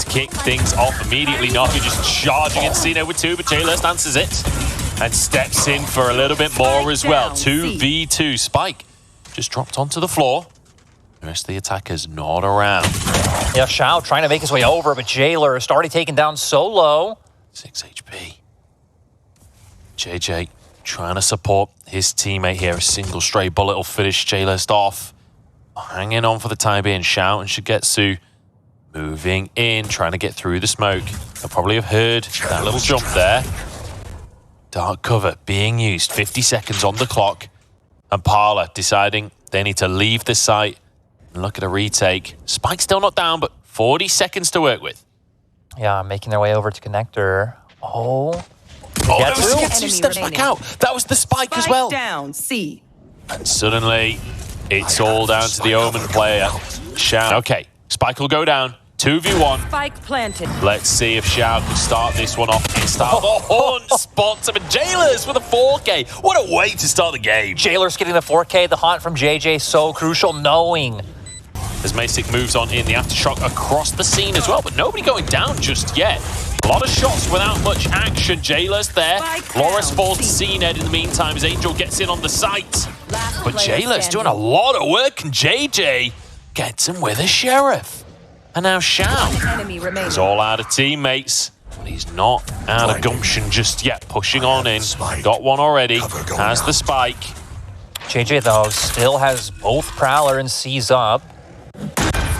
to kick things off immediately. Navi just charging in cNed with 2, but Jlerst answers it and steps in for a little bit more as well. 2v2. Spike just dropped onto the floor. The rest of the attackers not around. Yeah, Shao trying to make his way over, but Jlerst already taken down solo. 6 HP. JJ trying to support his teammate here. A single stray bullet will finish Jlerst off. Hanging on for the time being. Shao and SUYGETSU moving in, trying to get through the smoke. They'll probably have heard that little jump there. Dark cover being used. 50 seconds on the clock. And Parla deciding they need to leave the site and look at a retake. Spike still not down, but 40 seconds to work with. Yeah, making their way over to connector. Oh, that was SUYGETSU steps back out. That was the spike as well. Down, C. And suddenly, it's all down to the Omen player. Shao. Okay, spike will go down. 2v1. Spike planted. Let's see if Shao can start this one off. Spots him, and Jlerst with a 4K. What a way to start the game. Jlerst getting the 4K. The hunt from JJ so crucial, knowing. As Masic moves on in the aftershock across the scene as well, but nobody going down just yet. A lot of shots without much action. Jlerst there. Lauress falls to cNed in the meantime as Angel gets in on the site. But Jlerst doing a lot of work, and JJ gets him with a sheriff. And now Shao is all out of teammates. But he's not out of gumption just yet. Pushing on in. Got one already. Has the spike. JJ, though, still has both Prowler and C's up.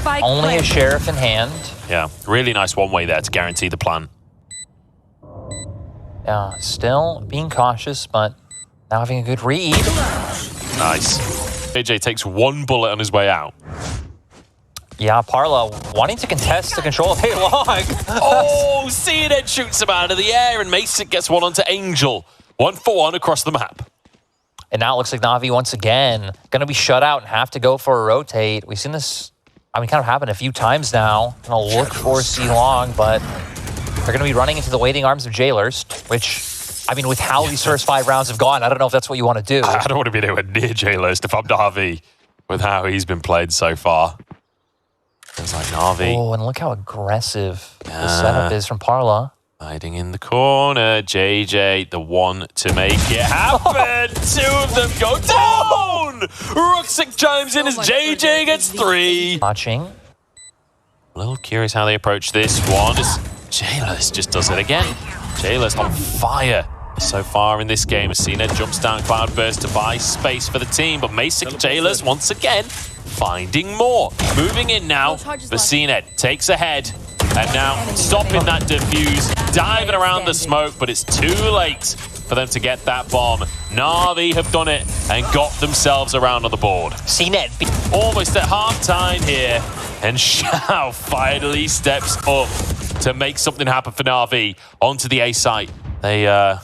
Only a sheriff in hand. Yeah, really nice one-way there to guarantee the plan. Yeah, still being cautious, but now having a good read. Nice. JJ takes one bullet on his way out. Yeah, Parla wanting to contest the control of Hypoc. Oh, cNed shoots him out of the air, and Masic gets one onto Angel. 1-for-1 across the map. And now it looks like Navi once again going to be shut out and have to go for a rotate. We've seen this, I mean, kind of happen a few times now. Going to look for C-Long, but they're going to be running into the waiting arms of Jlerst, which, I mean, with how these first 5 rounds have gone, I don't know if that's what you want to do. I don't want to be anywhere near Jlerst if I'm Navi with how he's been played so far. Feels like Navi. Oh, and look how aggressive the setup is from Parla. Hiding in the corner. JJ, the one to make it happen. 2 of them go down. Ruxic chimes in as JJ gets 3. Watching. A little curious how they approach this one. As Jlerst just does it again. Jlerst on fire so far in this game. As cNed jumps down Cloudburst to buy space for the team, but Masic and Jlerst once again finding more. Moving in now, but cNed takes ahead. And now stopping that defuse, diving around the smoke, but it's too late for them to get that bomb. Navi have done it and got themselves around on the board. cNed almost at half-time here, and Shao finally steps up to make something happen for Navi onto the A site. They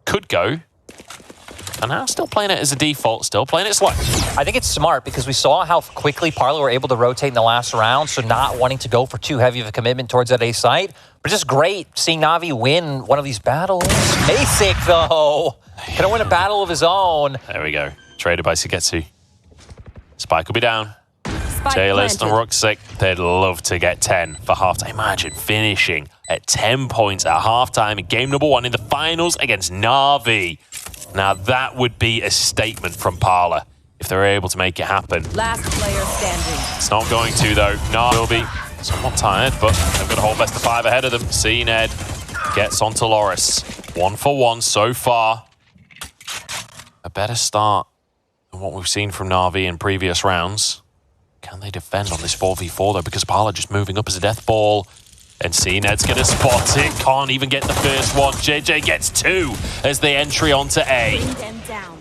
could go. And now still playing it as a default, still playing it slow. I think it's smart because we saw how quickly Parla were able to rotate in the last round, so not wanting to go for too heavy of a commitment towards that A site. But just great seeing Navi win one of these battles. Masic, though, gonna win a battle of his own. There we go. Traded by SUYGETSU. Spike will be down. Jlerst and Ruxic, they'd love to get 10 for halftime. Imagine finishing at 10 points at halftime in game number 1 in the finals against Navi. Now that would be a statement from Parla if they're able to make it happen. Last player standing. It's not going to though. Navi will be somewhat tired, but they've got a whole best of 5 ahead of them. cNed gets onto Lauress. 1-for-1 so far. A better start than what we've seen from Navi in previous rounds. Can they defend on this 4v4 though? Because Parla just moving up as a death ball. And cNed's going to spot it. Can't even get the first one. JJ gets 2 as they entry onto A.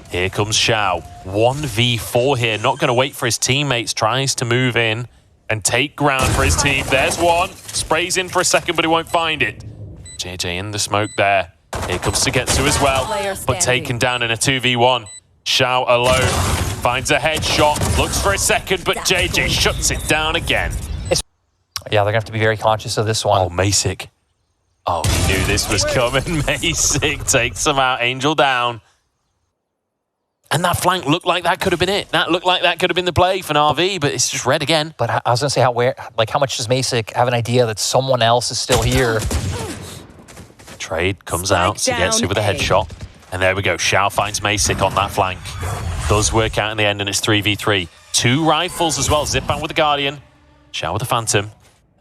Here comes Shao. 1v4 here. Not going to wait for his teammates. Tries to move in and take ground for his team. There's one. Sprays in for a second, but he won't find it. JJ in the smoke there. Here comes SUYGETSU as well. But taken down in a 2v1. Shao alone. Finds a headshot. Looks for a second, but JJ shuts it down again. Yeah, they're going to have to be very conscious of this one. Oh, Masic. Oh, he knew this was coming. Masic takes him out. Angel down. And that flank looked like that could have been it. That looked like that could have been the play for Navi, but it's just red again. But I was going to say, how much does Masic have an idea that someone else is still here? Trade comes out, SUYGETSU with a headshot. And there we go. Shao finds Masic on that flank. Does work out in the end, and it's 3v3. 2 rifles as well. Zyppan with the Guardian. Shao with the Phantom.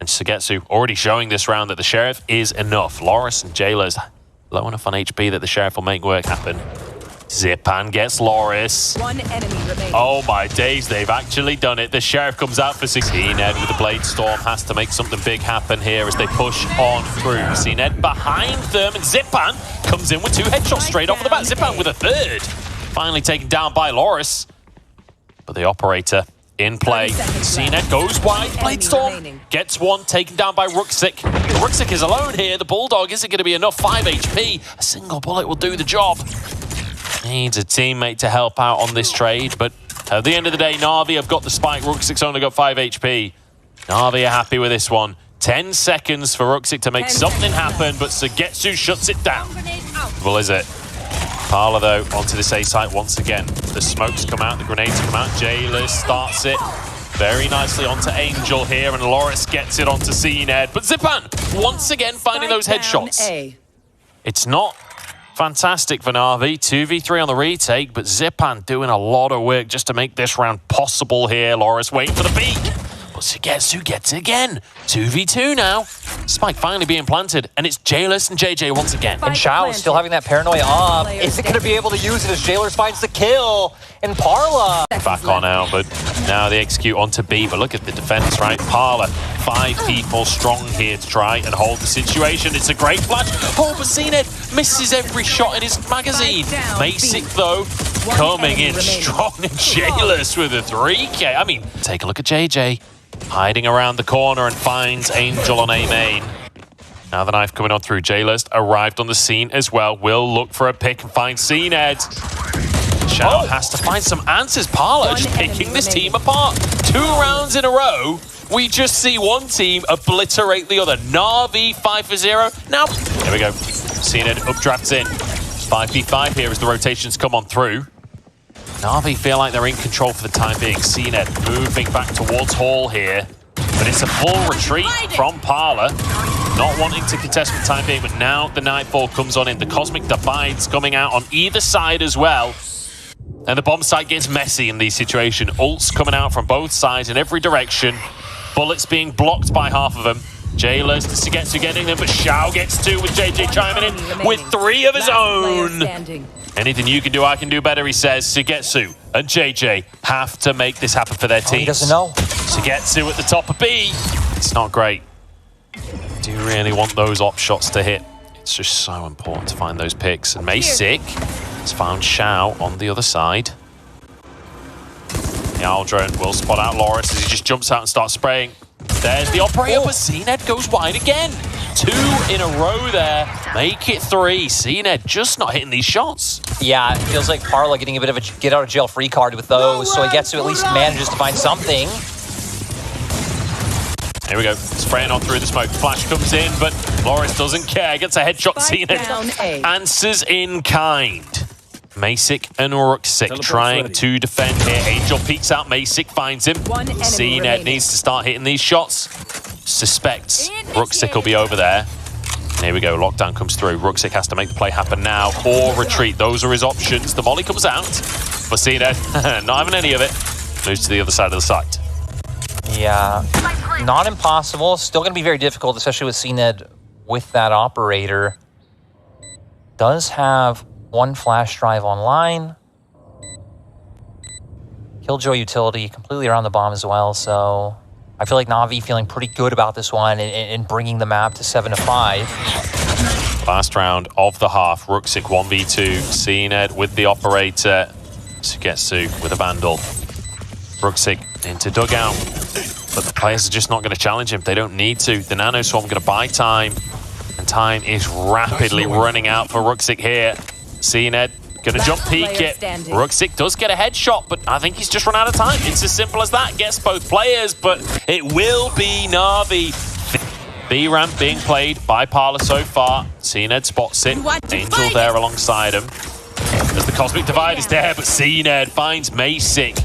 And SUYGETSU already showing this round that the Sheriff is enough. Lauress and Jlerst low enough on HP that the Sheriff will make work happen. Zyppan gets lauress. 1 enemy remaining. Oh my days, they've actually done it. The Sheriff comes out for cNed with the Blade Storm. Has to make something big happen here as they push on through. cNed behind them, and Zyppan comes in with 2 headshots straight off of the bat. Zyppan with a 3rd. Finally taken down by lauress. But the operator in play. cNed goes wide. Blade Storm gets 1, taken down by Ruxic. Ruxic is alone here. The Bulldog isn't going to be enough. 5 HP. A single bullet will do the job. Needs a teammate to help out on this trade, but at the end of the day, Navi have got the spike. Ruxic's only got 5 HP. Navi are happy with this one. 10 seconds for Ruxic to make something happen, but SUYGETSU shuts it down. Well, is it? Parla, though, onto this A site once again. The smokes come out, the grenades come out. Jlerst starts it very nicely onto Angel here, and lauress gets it onto cNed. But Zyppan, once again, finding those headshots. It's not fantastic for Navi. 2v3 on the retake, but Zyppan doing a lot of work just to make this round possible here. lauress waiting for the beat. But SUYGETSU gets it again. 2v2 now. Spike finally being planted, and it's Jlerst and JJ once again. And Shao is still having that paranoia up. Is it going to be able to use it as Jlerst finds the kill? And Parla back on out, but now they execute onto B. But look at the defense, right? Parla, 5 people strong here to try and hold the situation. It's a great flash. Oh, but cNed misses every shot in his magazine. Masic, though, coming in strong, and Jlerst with a 3K. I mean, take a look at JJ. Hiding around the corner and finds Angel on A main. Now the knife coming on through. Jlerst arrived on the scene as well. Will look for a pick and find cNed. Shao has to find some answers. Parla just picking this team apart. 2 rounds in a row. We just see one team obliterate the other. Navi 5 for 0. Now, there we go. cNed updrafts in. 5v5 here as the rotations come on through. Navi feel like they're in control for the time being. cNed moving back towards Hall here. But it's a full retreat from Parla. Not wanting to contest for the time being, but now the Nightfall comes on in. The Cosmic Divide's coming out on either side as well. And the bomb site gets messy in these situations. Ults coming out from both sides in every direction. Bullets being blocked by half of them. Jlerst to SUYGETSU getting them, but Shao gets 2 with JJ chiming in with 3 of his own. Anything you can do, I can do better, he says. SUYGETSU and JJ have to make this happen for their teams. He doesn't know. SUYGETSU at the top of B. It's not great. Do you really want those op shots to hit? It's just so important to find those picks. And Masic has found Shao on the other side. The Owl Drone will spot out lauress as he just jumps out and starts spraying. There's the operator, but cNed goes wide again. 2 in a row there. Make it 3. cNed just not hitting these shots. Yeah, it feels like Parla getting a bit of a get-out-of-jail-free card with those, so SUYGETSU at least manages to find something. Here we go. Spraying on through the smoke. Flash comes in, but lauress doesn't care. Gets a headshot. cNed answers in kind. Masic and Ruxic trying to defend here. Angel peeks out. Masic finds him. cNed needs to start hitting these shots. Suspects Ruxic will be over there. Here we go. Lockdown comes through. Ruxic has to make the play happen now or retreat. Those are his options. The molly comes out. But cNed not having any of it. Moves to the other side of the site. Yeah, not impossible. Still going to be very difficult, especially with cNed with that operator. Does have 1 flash drive online. Killjoy utility completely around the bomb as well, so I feel like Navi feeling pretty good about this one and bringing the map to 7 to 5. Last round of the half. Ruxic 1v2. cNed with the operator. SUYGETSU with a Vandal. Ruxic into dugout. But the players are just not going to challenge him. They don't need to. The Nano Swarm going to buy time. And time is rapidly running out for Ruxic here. cNed going to jump peek it. Ruxic does get a headshot, but I think he's just run out of time. It's as simple as that. Gets both players, but it will be Navi. B-ramp being played by Parla so far. cNed spots it. Angel there alongside him. The as the Cosmic Divide is there, but cNed finds Masic.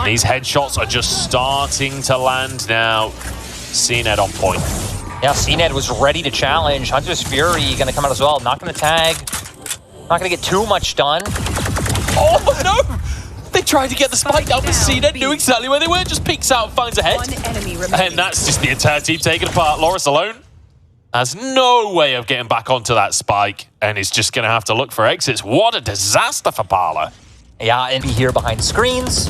These headshots are just starting to land now. cNed on point. Yeah, cNed was ready to challenge. Hunter's Fury going to come out as well. Not going to tag. Not going to get too much done. Oh, no! They tried to get the spike down, but cNed knew exactly where they were. Just peeks out and finds a head. One enemy remaining. And that's just the entire team taken apart. lauress alone has no way of getting back onto that spike and is just going to have to look for exits. What a disaster for Parla. Yeah, and be here behind screens.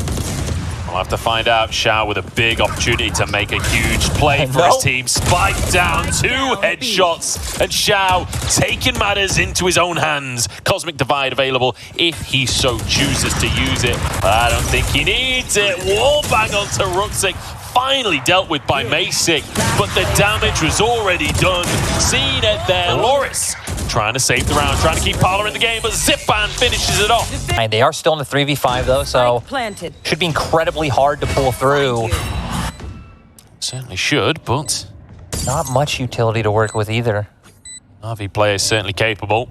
We'll have to find out. Shao with a big opportunity to make a huge play for his team. Spike down, 2 headshots, and Shao taking matters into his own hands. Cosmic Divide available if he so chooses to use it. But I don't think he needs it. Wallbang onto Ruxic. Finally dealt with by Masic, but the damage was already done. cNed there, lauress trying to save the round, trying to keep Parla in the game, but Zyppan finishes it off. And they are still in the 3v5 though, so Planted. should be incredibly hard to pull through. Certainly should, but Not much utility to work with either. Navi player is certainly capable.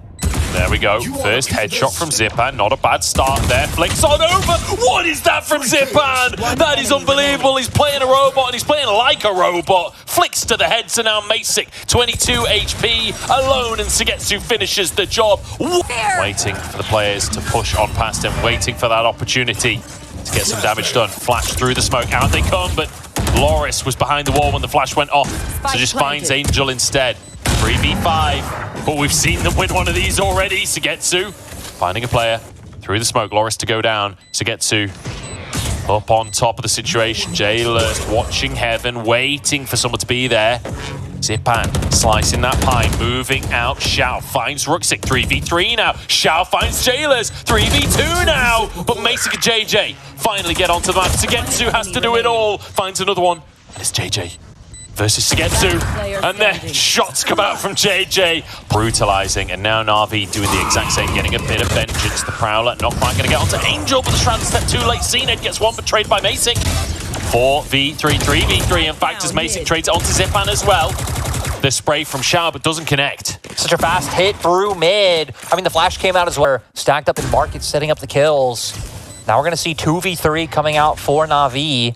There we go. First headshot from Zyppan. Not a bad start there. Flicks on over. What is that from Zyppan? That is unbelievable. He's playing a robot and he's playing like a robot. Flicks to the head. So now Masic, 22 HP, alone, and SUYGETSU finishes the job. Waiting for the players to push on past him. Waiting for that opportunity to get some damage done. Flash through the smoke. Out they come, but lauress was behind the wall when the flash went off. So just finds Angel instead. 3v5, but we've seen them win one of these already. SUYGETSU finding a player through the smoke. lauress to go down. SUYGETSU up on top of the situation. Jlerst watching heaven, waiting for someone to be there. Zyppan slicing that pie, moving out. Shao finds Ruxic, 3v3 now. Shao finds Jlerst, 3v2 now. But Masic and JJ finally get onto the map. SUYGETSU has to do it all. Finds another one. And it's JJ versus SUYGETSU, and then shots come out from JJ, brutalizing, and now Navi doing the exact same, getting a bit of vengeance. The Prowler not quite going to get onto Angel, but the Shroud step too late. cNed gets one, but traded by Masic. 4v3, 3v3, in fact, as Masic trades it onto Zyppan as well. The spray from Shao, but doesn't connect. Such a fast hit through mid. I mean, the flash came out as well. Stacked up in market, setting up the kills. Now we're going to see 2v3 coming out for Navi.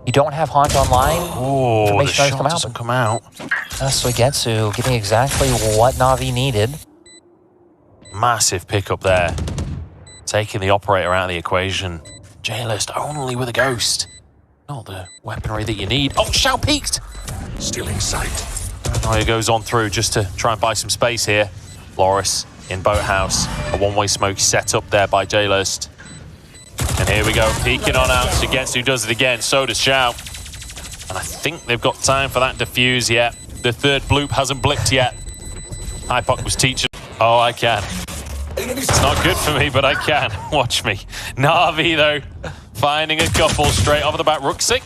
You don't have Haunt online. Oh, the shot doesn't come out. SUYGETSU getting exactly what Navi needed. Massive pickup there. Taking the operator out of the equation. Jlerst only with a ghost. Not the weaponry that you need. Oh, Shao peeked! Still in sight. Oh, he goes on through just to try and buy some space here. lauress in boathouse. A one-way smoke set up there by Jlerst. And here we go, peeking on out. SUYGETSU does it again, so does Shao. And I think they've got time for that defuse yet. The third bloop hasn't blipped yet. Hypoc was teaching. Oh, I can. It's not good for me, but I can. Watch me. Navi, though, finding a couple straight off the bat. Ruxic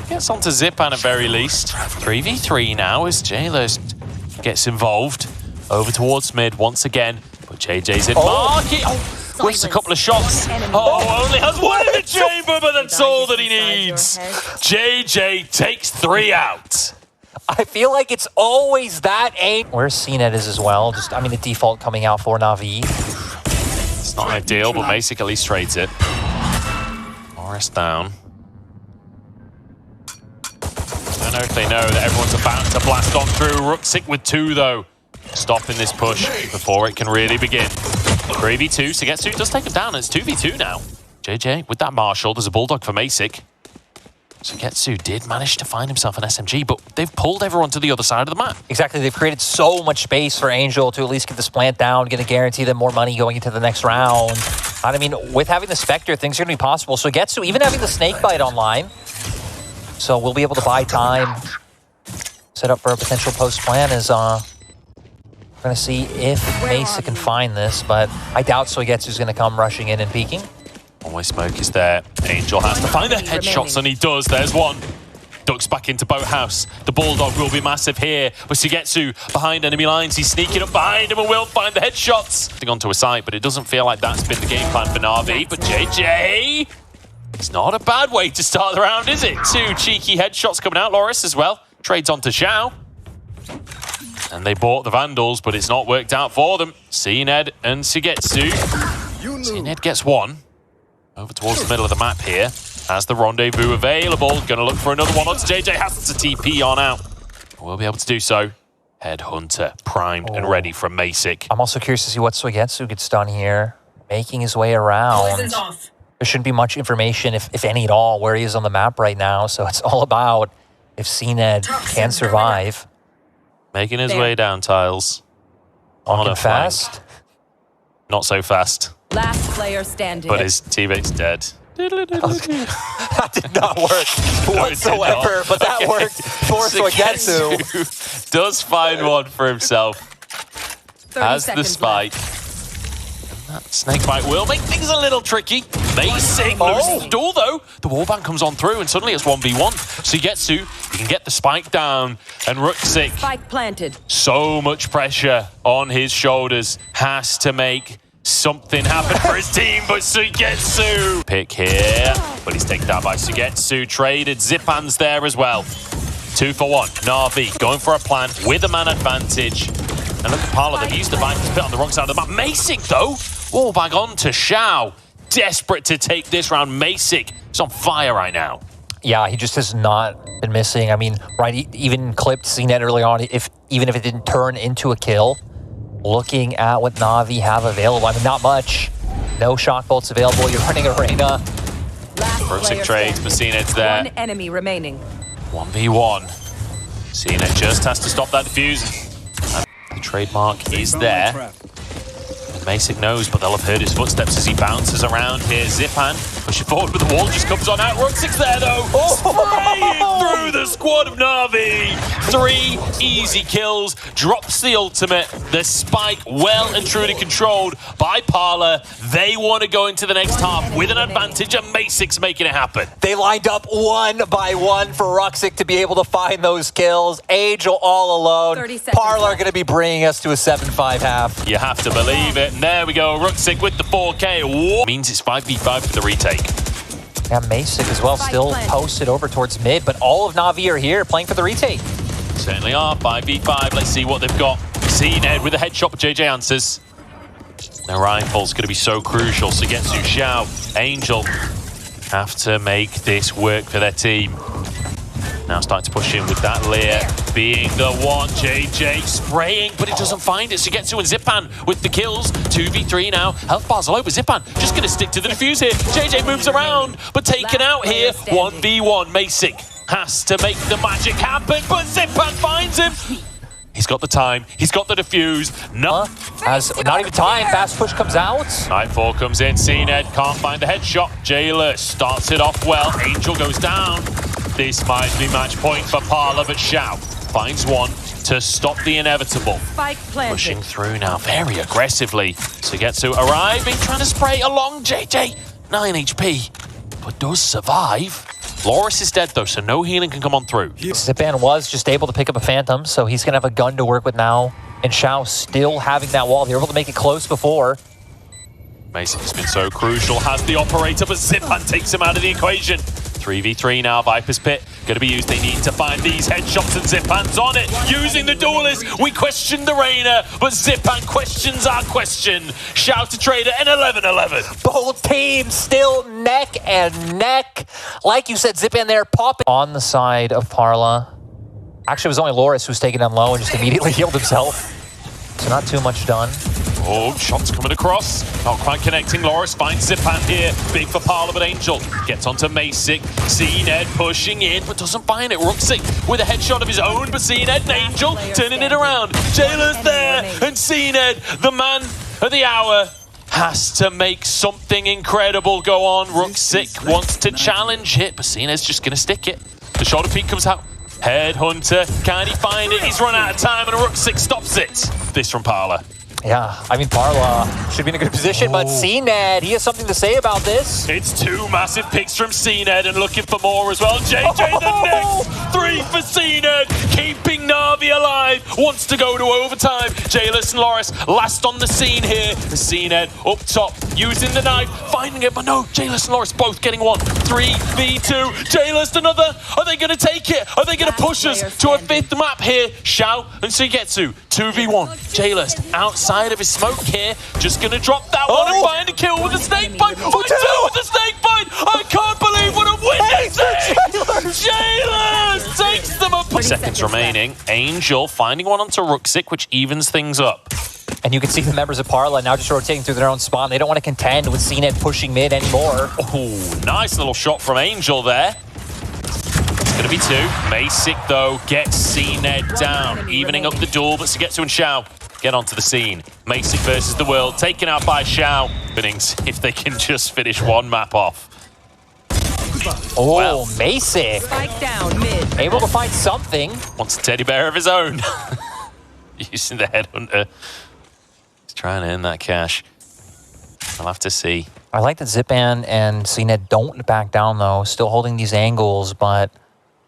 gets onto Zyppan at very least. 3v3 now as Jlerst gets involved. Over towards mid once again. But JJ's in market. Oh. Whiffs a couple of shots. Oh, only has one in the chamber, but that's all that he needs. JJ takes 3 out. I feel like it's always that aim. Where cNed is as well. Just, I mean, the default coming out for Navi. It's not ideal, but Masic at least trades it. lauress down. I don't know if they know that everyone's about to blast on through. Ruxic with 2, though. Stopping this push before it can really begin. 3v2, SUYGETSU does take him down, and it's 2v2 now. JJ with that Marshall, there's a Bulldog for Masic. SUYGETSU did manage to find himself an SMG, but they've pulled everyone to the other side of the map. Exactly, they've created so much space for Angel to at least get this plant down, going to guarantee them more money going into the next round. And I mean, with having the Spectre, things are going to be possible. So SUYGETSU, even having the Snakebite online, so we'll be able to buy time, set up for a potential post-plan is... We're going to see if Masic can find this, but I doubt SUYGETSU's going to come rushing in and peeking. One-way smoke is there. Angel has to find the headshots, and he does. There's one. Ducks back into boathouse. The Bulldog will be massive here. But SUYGETSU behind enemy lines. He's sneaking up behind him and will find the headshots. Onto a site, but it doesn't feel like that's been the game plan for Navi. But JJ, it's not a bad way to start the round, is it? 2 cheeky headshots coming out. lauress as well. Trades onto Shao. And they bought the Vandals, but it's not worked out for them. cNed and SUYGETSU cNed gets one. Over towards the middle of the map here. Has the rendezvous available. Gonna look for another one. Onto JJ. Has to TP on out. We'll be able to do so. Headhunter primed and ready from Masic. I'm also curious to see what SUYGETSU gets done here. Making his way around. There shouldn't be much information, if any at all, where he is on the map right now. So it's all about if cNed can survive. Making his way down tiles. On a fast. Not so fast. Last player standing. But his teammate's dead. That did not work whatsoever, but that worked for SUYGETSU. Does find one for himself. Has the spike. And that snake bite will make things a little tricky. Masic loses the duel though. The wallbang comes on through and suddenly it's 1v1. SUYGETSU, he can get the spike down. And Ruxic, Spike planted. So much pressure on his shoulders. Has to make something happen for his team, but SUYGETSU pick here, but he's taken down by SUYGETSU. Traded. Zyppan's there as well. 2 for 1. Navi going for a plan with a man advantage. And look at Parla, they've used the Viper's pit on the wrong side of the map. Masic though, wallbang on to Shao. Desperate to take this round. Masic is on fire right now. Yeah, he just has not been missing. I mean, right, he even clipped cNed early on, even if it didn't turn into a kill. Looking at what Navi have available. I mean, not much. No shock bolts available. You're running Arena. Ruxic trades, but cNed's there. One enemy remaining. 1v1. cNed just has to stop that defuse. The trademark is there. And Masic knows, but they'll have heard his footsteps as he bounces around here. Zyppan pushing forward, but the wall just comes on out. Ruxic's there though. Spraying through the squad of Navi. 3 easy kills. Drops the ultimate. The spike well and truly controlled by Parla. They want to go into the next half with an advantage, and Masic's making it happen. They lined up one by one for Ruxic to be able to find those kills. Angel all alone. 30 seconds Parla are going to be bringing us to a 7-5 half. You have to believe it. And there we go. Ruxic with the 4K. Means it's 5v5 for the retake. Yeah, Masic as well, still posted over towards mid, but all of Navi are here playing for the retake. Certainly are. 5v5. Let's see what they've got. cNed with a headshot, but JJ answers. Their rifle's going to be so crucial. SUYGETSU, Shao, Angel have to make this work for their team. Now starting to push in with that Lear being the one. JJ spraying, but it doesn't find it. SUYGETSU and Zyppan with the kills. 2v3 now. Health bar's low, but Zyppan just going to stick to the defuse here. JJ moves around, but taken out here. 1v1. Masic has to make the magic happen, but Zyppan finds him. He's got the time. He's got the defuse. No. Has not even time. Fast push comes out. Nightfall comes in. cNed can't find the headshot. Jlerst starts it off well. Angel goes down. This might be match point for Parla, but Shao finds one to stop the inevitable. Spike planted. Pushing through now very aggressively. SUYGETSU arriving, trying to spray along JJ. 9 HP, but does survive. Lauress is dead though, so no healing can come on through. Zyppan was just able to pick up a Phantom, so he's going to have a gun to work with now. And Shao still having that wall. They were able to make it close before. Masic has been so crucial, has the operator, but Zyppan takes him out of the equation. 3v3 now, Viper's Pit going to be used. They need to find these headshots, and Zyppan's on it. Using the duelist, we questioned the Reina, but Zyppan questions our question. Shout to Trader and 11-11. Both teams still neck and neck. Like you said, Zyppan there popping. On the side of Parla. Actually, it was only Lauress who's taken down low and just immediately healed himself. So not too much done. Oh, shots coming across. Not quite connecting. Lauress finds Zyppan here. Big for Parla, but Angel gets onto Masic. cNed pushing in, but doesn't find it. Ruxic with a headshot of his own, but cNed and Angel turning it around. Jlerst there, and cNed, the man of the hour, has to make something incredible go on. Ruxic wants to challenge it, but cNed's just going to stick it. The shoulder peek comes out. Headhunter, can he find it? He's run out of time, and Ruxic stops it. This from Parla. Yeah, I mean, Parla should be in a good position, but cNed, he has something to say about this. It's 2 massive picks from cNed and looking for more as well. JJ the next 3 for cNed, keeping Navi alive wants to go to overtime. Jlerst and lauress last on the scene here. cNed up top, using the knife, finding it, but no, Jlerst and lauress both getting one. 3v2, Jlerst another. Are they going to take it? Are they going to push us to a 5th map here? Shao and SUYGETSU, 2v1. Jlerst outside of his smoke here, just going to drop that one and find a kill with a snake bite. Find 2 with a snake bite. I can't believe what I'm witnessing. Jlerst takes them up. Seconds remaining. Angel finding one onto Ruxic, which evens things up. And you can see the members of Parla now just rotating through their own spawn. They don't want to contend with cNed pushing mid anymore. Oh, nice little shot from Angel there. It's going to be 2. Masic, though, gets cNed down, evening up the duel, but SUYGETSU and Shao get onto the scene. Masic versus the world, taken out by Shao. Finnings, if they can just finish one map off. Oh, well, Masic. Spike down mid. Able to find something. Wants a teddy bear of his own. Using the headhunter. He's trying to earn that cash. I'll have to see. I like that Zyppan and cNed don't back down, though. Still holding these angles, but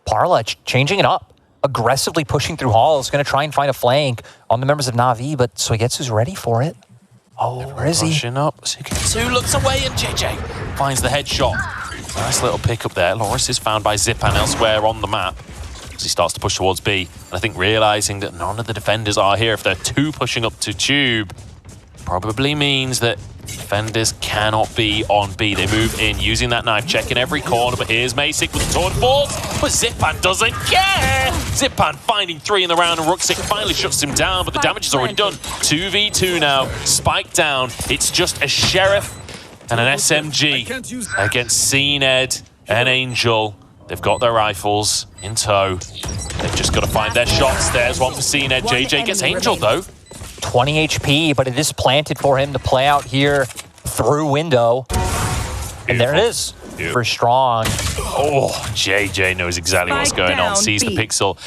Parla changing it up. Aggressively pushing through halls. Going to try and find a flank on the members of Navi, but SUYGETSU's ready for it. Oh, where is he? Rushing up. SUYGETSU looks away and JJ finds the headshot. Nice little pick up there. lauress is found by Zyppan elsewhere on the map as he starts to push towards B. And I think realizing that none of the defenders are here, if they're 2 pushing up to tube, probably means that defenders cannot be on B. They move in using that knife, checking every corner, but here's Masic with the tour de force, but Zyppan doesn't care! Zyppan finding 3 in the round, and Ruxic finally shuts him down, but the damage is already done. 2v2 now, spike down. It's just a Sheriff and an SMG against cNed and Angel. They've got their rifles in tow. They've just got to find their shots. There's one for cNed. JJ gets Angel, though. 20 HP, but it is planted for him to play out here through window. And there it is for Strong. Oh, JJ knows exactly what's going on. Sees the pixel.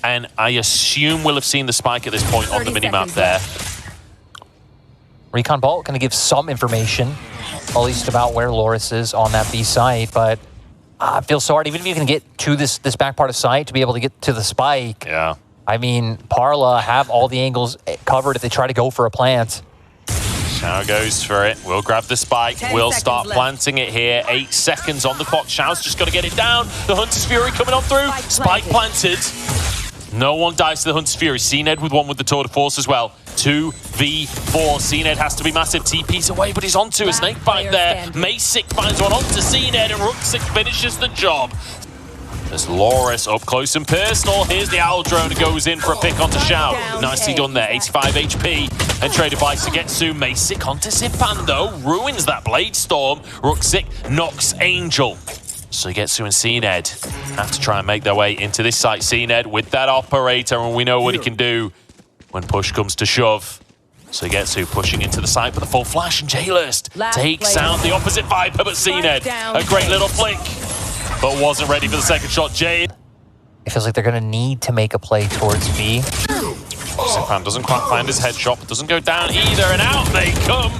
And I assume we'll have seen the spike at this point on the minimap there. Recon Bolt going to give some information, at least about where lauress is on that B site, but I feel so hard, even if you can get to this back part of site to be able to get to the spike. Yeah. I mean, Parla have all the angles covered if they try to go for a plant. Shao goes for it. We'll grab the spike. We'll start left. planting it here. 8 seconds on the clock. Shao's just got to get it down. The Hunter's Fury coming on through. Spike planted. No one dies to the Hunter's Fury. cNed with one with the tour de force as well. 2v4. cNed has to be massive. TP's away, but he's onto a snake bite there. Masic finds one onto cNed, and Ruxic finishes the job. There's lauress up close and personal. Here's the owl drone who goes in for a pick onto Shao. Nicely done there. 85 HP. And traded by SUYGETSU. Masic onto Zyppan, though. Ruins that blade storm. Ruxic knocks Angel. SUYGETSU and cNed have to try and make their way into this site. cNed with that operator, and we know what he can do when push comes to shove. SUYGETSU pushing into the site with a full flash, and Jlerst takes out the opposite Viper, but cNed, a great little flick, but wasn't ready for the second shot. Jade. It feels like they're going to need to make a play towards B. Zyppan doesn't quite find his headshot, but doesn't go down either, and out they come.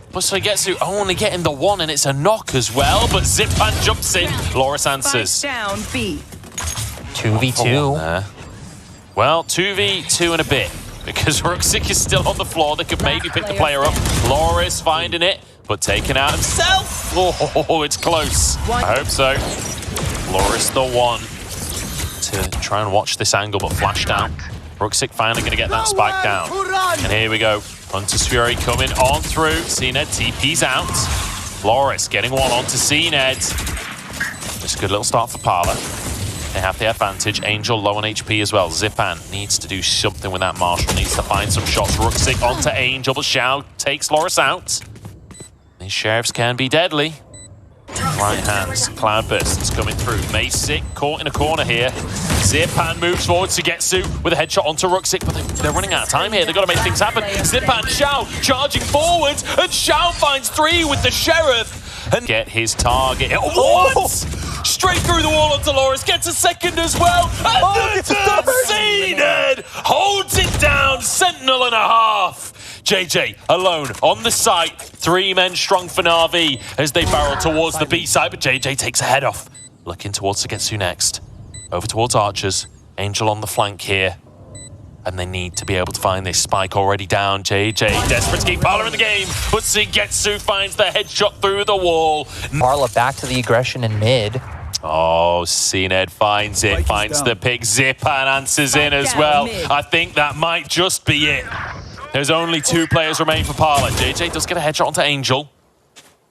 But SUYGETSU only getting the one, and it's a knock as well, but Zyppan jumps in. lauress answers. Down B. 2v2. Well, 2v2 and a bit, because Ruxic is still on the floor. They could maybe pick the player up. lauress finding it, but taking out himself. Oh, it's close. I hope so. lauress the one to try and watch this angle, but flash down. Ruxic finally going to get that spike down. And here we go. Hunter's Fury coming on through. cNed TP's out. lauress getting one onto cNed. It's a good little start for Parla. They have the advantage. Angel low on HP as well. Zyppan needs to do something with that. Marshall needs to find some shots. Ruxic onto Angel, but Shao takes lauress out. These sheriffs can be deadly. Right hands, cloudbursts coming through. Masic caught in a corner here. Zyppan moves forward to SUYGETSU with a headshot onto Ruxic, but they're running out of time here. They've got to make things happen. Zyppan, Shao charging forward, and Shao finds 3 with the Sheriff. And get his target. What? Straight through the wall onto lauress, gets a second as well. And cNed holds it down, sentinel and a half. JJ alone on the site, 3 men strong for Navi as they barrel towards the B side, but JJ takes a head off. Looking towards SUYGETSU next. Over towards Archers. Angel on the flank here. And they need to be able to find this spike already down. JJ desperate to keep Parla in the game, but SUYGETSU finds the headshot through the wall. Parla back to the aggression in mid. Oh, cNed finds it, finds the pick. Zyppan answers in as well. I think that might just be it. There's only 2 players remain for Parla. JJ does get a headshot onto Angel,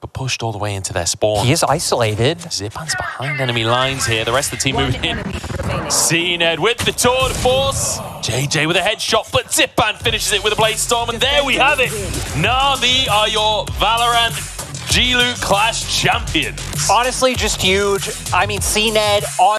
but pushed all the way into their spawn. He is isolated. Zyppan's behind enemy lines here. The rest of the team moving in. cNed with the tour de force. JJ with a headshot, but Zyppan finishes it with a Blade Storm, and there we have it. Navi are your Valorant Gloot Clash champions. Honestly, just huge. I mean, cNed on